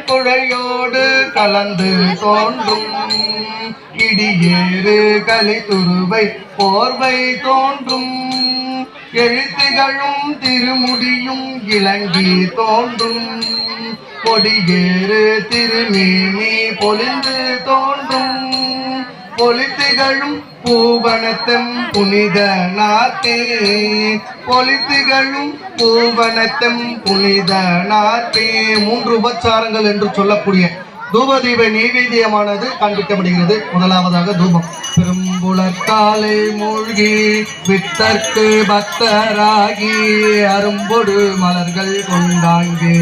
குழையோடு கலந்து தோன்றும் இடியேறு கலித்துருவை போர்வை தோன்றும் எழுத்துகளும் திருமுடியும் இலங்கி தோன்றும் கொடியேறு திருமேனி பொலிந்து தோன்றும் பொலித்துகளும் பூவனத்தம் புனித நாத்தே பொலித்துகளும் பூவனத்தம் புனித நாத்தே. 3 உபச்சாரங்கள் என்று சொல்லக்கூடிய தூபதீப நைவேத்தியமானது காண்பிக்கப்படுகிறது. முதலாவதாக தூபம். பெரும்புலத்தாலை மூழ்கி வித்தற்கு பக்தராகி அரும்பொடு மலர்கள் கொண்டாங்கே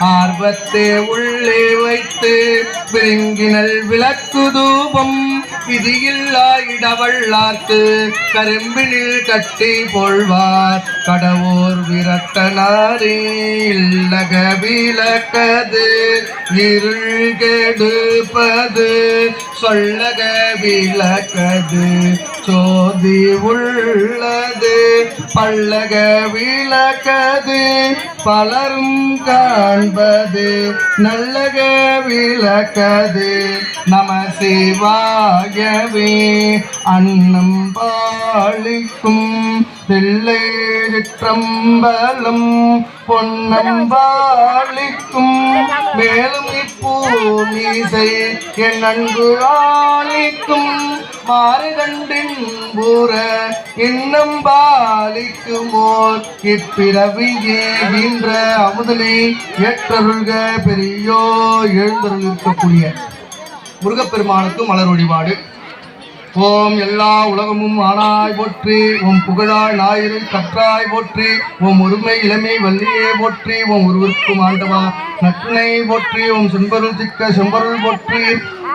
ஆர்வத்தே உள்ளே வைத்து பிரிங்கினல் விளக்கு தூபம் விதியில்லா இடவள்ளார்க்கு கரும்பினில் கட்டி போழ்வார் கடவோர் விரட்டனாரே இல்லக விளக்கது இருள் கெடுப்பது சொல்லக விளக்கது சோதி உள்ளது பல்லக விளக்கது பலரும் காண்பது நல்லக விளக்கது நம சிவாயவே அன்னம் பாலிக்கும் தில்லை சிற்றம்பலம் பொன்னம்பாளிக்கும் மேலும் இப்பூமிசை என் அன்பு ஆளிக்கும் மாறுகண்டின் பூர இன்னம்பாலிக்குமோர் இப்பிறவியேகின்ற அமுதனை ஏற்றருள்க பெரியோ எழுந்தருள் இருக்கக்கூடிய முருகப்பெருமானுக்கு மலர் வழிபாடு. ஓம் எல்லா உலகமும் ஆனாய் போற்றி, ஓம் புகழாய் ஞாயிறு கற்றாய் போற்றி, ஓம் ஒருமை இளமை வள்ளியே போற்றி, ஓம் ஒருவருக்கும் ஆண்டவா நற்றுணை போற்றி, ஓம் செம்பருள் திக்க செம்பருள் போற்றி,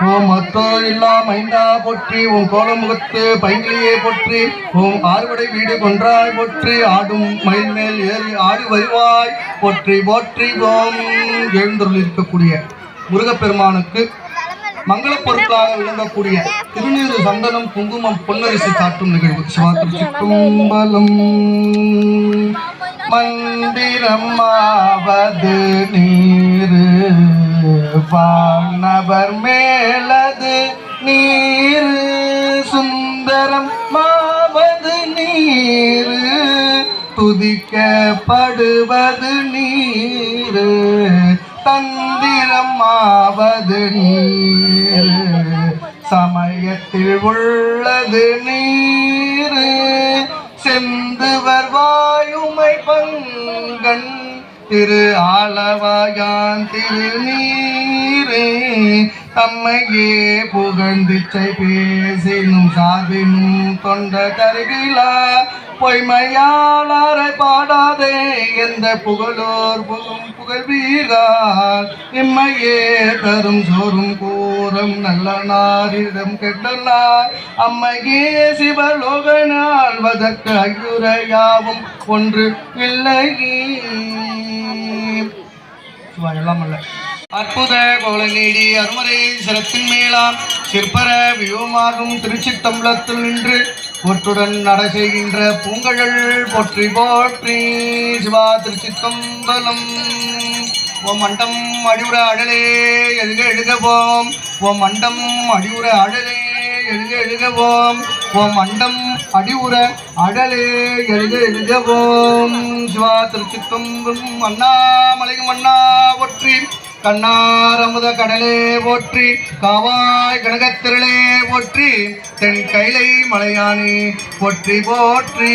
ஓம் அத்தோர் இல்லா மைந்தா போற்றி, ஓம் கோலமுகத்து பைங்கிலியே போற்றி, ஓம் ஆறுபடை வீடு கொன்றாய் போற்றி, ஆடும் மயில் மேல் ஏறி ஆடி வருவாய் போற்றி போற்றி. ஓம் எழுந்தருள் இருக்கக்கூடிய முருகப்பெருமானுக்கு மங்கள பொருட்களாக விளங்கக்கூடிய திருநீறு சந்தனம் குங்குமம் பொன்னரிசி காட்டும் நிகழ்வு. சிவாத்திருச்சிற்றம்பலம். மந்திரமாவது நீரு வானவர் மேலது நீரு சுந்தரம் மாவது நீரு துதிக்கப்படுவது நீரு தந்திரமாவது நீர் சமயத்தில் உள்ளது நீர் செந்துவர் வாயுமை பங்கன் திரு ஆளவாயான் திருநீரே தம்மையே புகழ்ந்திச்சை பேசினும் சார்பினும் தொண்ட கருகிலா பொய்மையாளரை பாடாதே எந்த புகழோர் புகழ்வீர்கள் இம்மையே தரும் சோறும் கூறும் நல்ல நாரிடம் கெட்டனார் அம்மையே சிவலோகனால் வதற்கு ஐயுரையாவும் ஒன்று இல்லை. எல்லாம் அல்ல அற்புத கோல நீடி அருமறை சிறப்பின் மேலாம் சிற்பர வியூமாகும் திருச்சித்தம்பலத்தில் நின்று ஒற்றுடன் நடை செய்கின்ற பூங்கழல் போற்றி போற்றி. சிவா திருச்சித்தம்பலம். ஓம் மண்டம் அடிவுற அழலே எழுக எழுகவோம், ஓம் மண்டம் அடிவுற அழலே எழுக எழுகவோம், ஓம் மண்டம் அடிவுற அழலே எழுக எழுகவோம். சிவா திருச்சித்தம்பலம். அண்ணாமலையும் அண்ணா போற்றி, கண்ணார் அமுத கடலே போற்றி, காவாய் கனகத்திரளே போற்றி, தென் கைலை மலையானே போற்றி போற்றி.